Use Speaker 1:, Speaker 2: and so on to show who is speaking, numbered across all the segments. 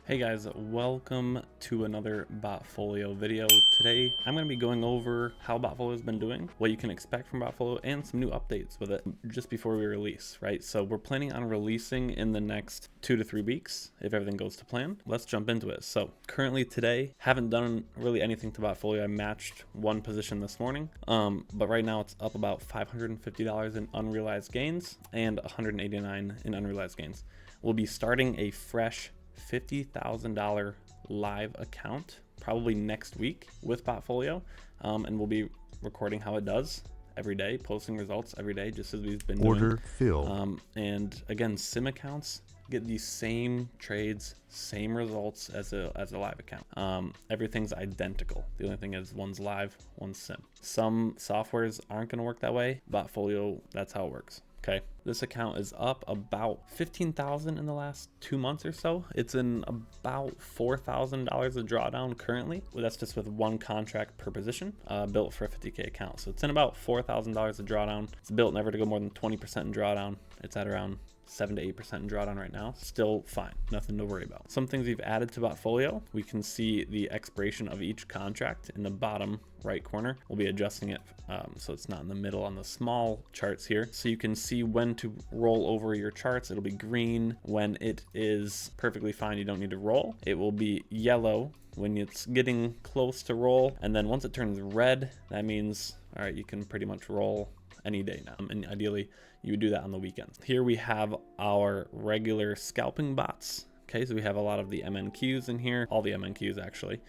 Speaker 1: Hey guys, welcome to another Botfolio video. Today I'm going to be going over how Botfolio has been doing, what you can expect from Botfolio, and some new updates with it just before we release, right? So we're planning on releasing in the next 2 to 3 weeks if everything goes to plan. Let's jump into it. So currently today, haven't done really anything to Botfolio. I matched one position this morning, but right now it's up about $550 in unrealized gains and $189 in unrealized gains. We'll be starting a fresh $50,000 live account probably next week with Botfolio, and we'll be recording how it does every day, posting results every day, just as we've been
Speaker 2: Order
Speaker 1: doing.
Speaker 2: fill.
Speaker 1: And again, sim accounts get these same trades, same results as a live account. Everything's identical. The only thing is one's live, one's sim. Some softwares aren't going to work that way. Botfolio, that's how it works. Okay, this account is up about 15,000 in the last 2 months or so. It's in about $4,000 a drawdown currently. Well, that's just with one contract per position, built for a 50K account. So it's in about $4,000 a drawdown. It's built never to go more than 20% in drawdown. It's at around 7 to 8% in drawdown right now. Still fine, nothing to worry about. Some things we've added to Botfolio, we can see the expiration of each contract in the bottom right corner. We'll be adjusting it so it's not in the middle on the small charts here. So you can see when to roll over your charts. It'll be green when it is perfectly fine, you don't need to roll. It will be yellow when it's getting close to roll. And then once it turns red, that means, all right, you can pretty much roll any day now, and ideally you would do that on the weekends. Here we have our regular scalping bots. Okay, so we have a lot of the MNQs in here, all the MNQs actually,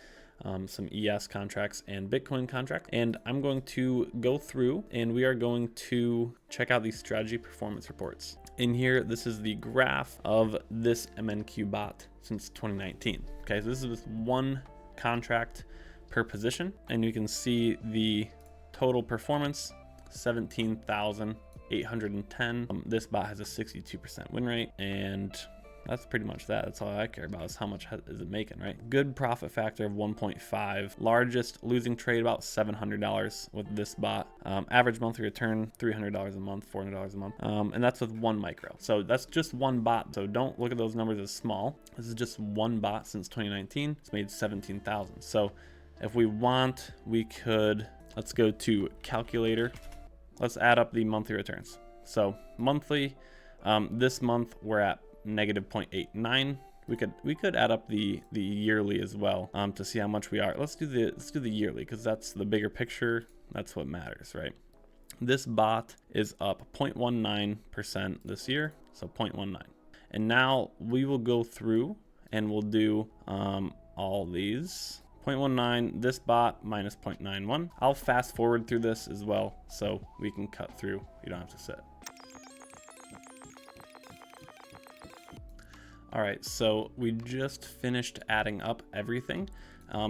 Speaker 1: some ES contracts and Bitcoin contracts. And I'm going to go through and we are going to check out these strategy performance reports. In here, this is the graph of this MNQ bot since 2019. Okay, so this is just one contract per position, and you can see the total performance 17,810. This bot has a 62% win rate, and that's pretty much that. That's all I care about, is how much is it making, right? Good profit factor of 1.5. Largest losing trade about $700 with this bot. Average monthly return $300 a month, $400 a month, and that's with one micro. So that's just one bot. So don't look at those numbers as small. This is just one bot since 2019. It's made 17,000. So if we want, we could, let's go to calculator. Let's add up the monthly returns. So monthly, this month we're at negative 0.89. We could add up the yearly as well, to see how much we are. Let's do the yearly, because that's the bigger picture. That's what matters, right? This bot is up 0.19% this year, so 0.19. And now we will go through and we'll do all these. 0.19, this bot minus 0.91. I'll fast forward through this as well so we can cut through. You don't have to sit. All right, so we just finished adding up everything.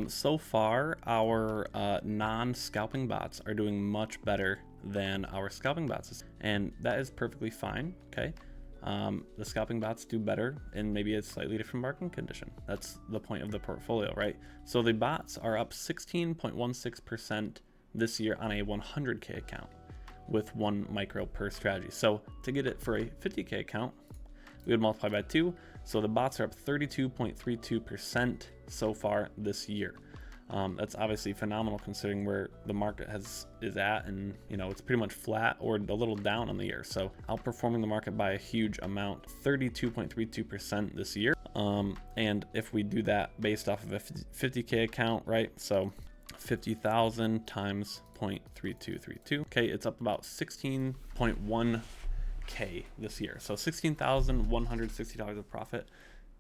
Speaker 1: So far, our non-scalping bots are doing much better than our scalping bots, and that is perfectly fine, okay? The scalping bots do better in maybe a slightly different market condition. That's the point of the portfolio, right? So the bots are up 16.16% this year on a 100K account with one micro per strategy. So to get it for a 50K account, we would multiply by 2. So the bots are up 32.32% so far this year. That's obviously phenomenal considering where the market is at, and you know, it's pretty much flat or a little down on the year. So outperforming the market by a huge amount, 32.32% this year. And if we do that based off of a 50K account, right? So 50,000 times 0.3232. Okay, it's up about 16.1K this year. So $16,160 of profit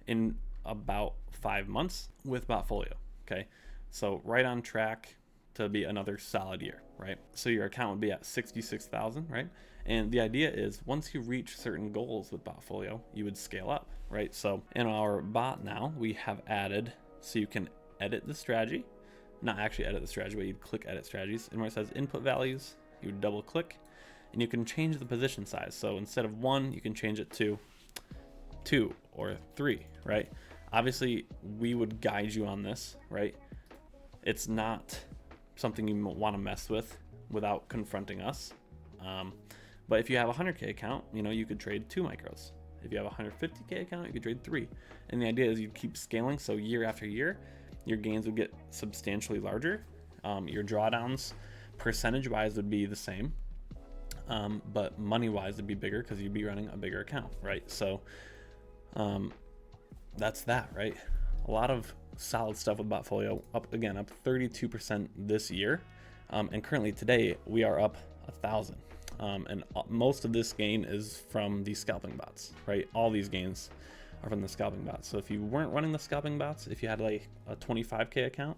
Speaker 1: in about 5 months with Botfolio. Okay, so right on track to be another solid year, right? So your account would be at 66,000, right? And the idea is once you reach certain goals with Botfolio, you would scale up, right? So in our bot now, we have added, so you can edit the strategy, not actually edit the strategy, but you'd click edit strategies. And where it says input values, you would double click, and you can change the position size. So instead of 1, you can change it to 2 or 3, right? Obviously, we would guide you on this, right? It's not something you want to mess with without confronting us. But if you have a 100K account, you know, you could trade 2 micros. If you have a 150K account, you could trade 3. And the idea is you keep scaling, so year after year, your gains would get substantially larger. Your drawdowns, percentage-wise, would be the same, but money-wise, it'd be bigger because you'd be running a bigger account, right? So that's that, right? A lot of solid stuff with Botfolio. Up 32% this year, and currently today we are up 1,000. And most of this gain is from the scalping bots, right? All these gains are from the scalping bots. So if you weren't running the scalping bots, if you had like a 25K account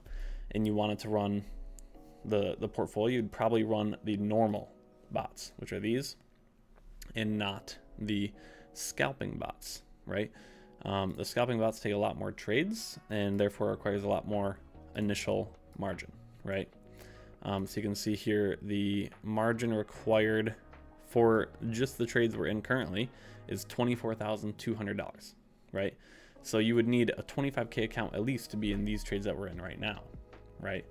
Speaker 1: and you wanted to run the portfolio, you'd probably run the normal bots, which are these, and not the scalping bots, right? The scalping bots take a lot more trades and therefore requires a lot more initial margin, right? So you can see here the margin required for just the trades we're in currently is $24,200, right? So you would need a 25K account at least to be in these trades that we're in right now, right?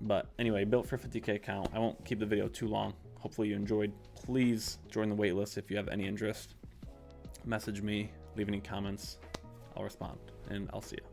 Speaker 1: But anyway, built for 50K account. I won't keep the video too long. Hopefully you enjoyed. Please join the waitlist if you have any interest. Message me, leave any comments. I'll respond, and I'll see you.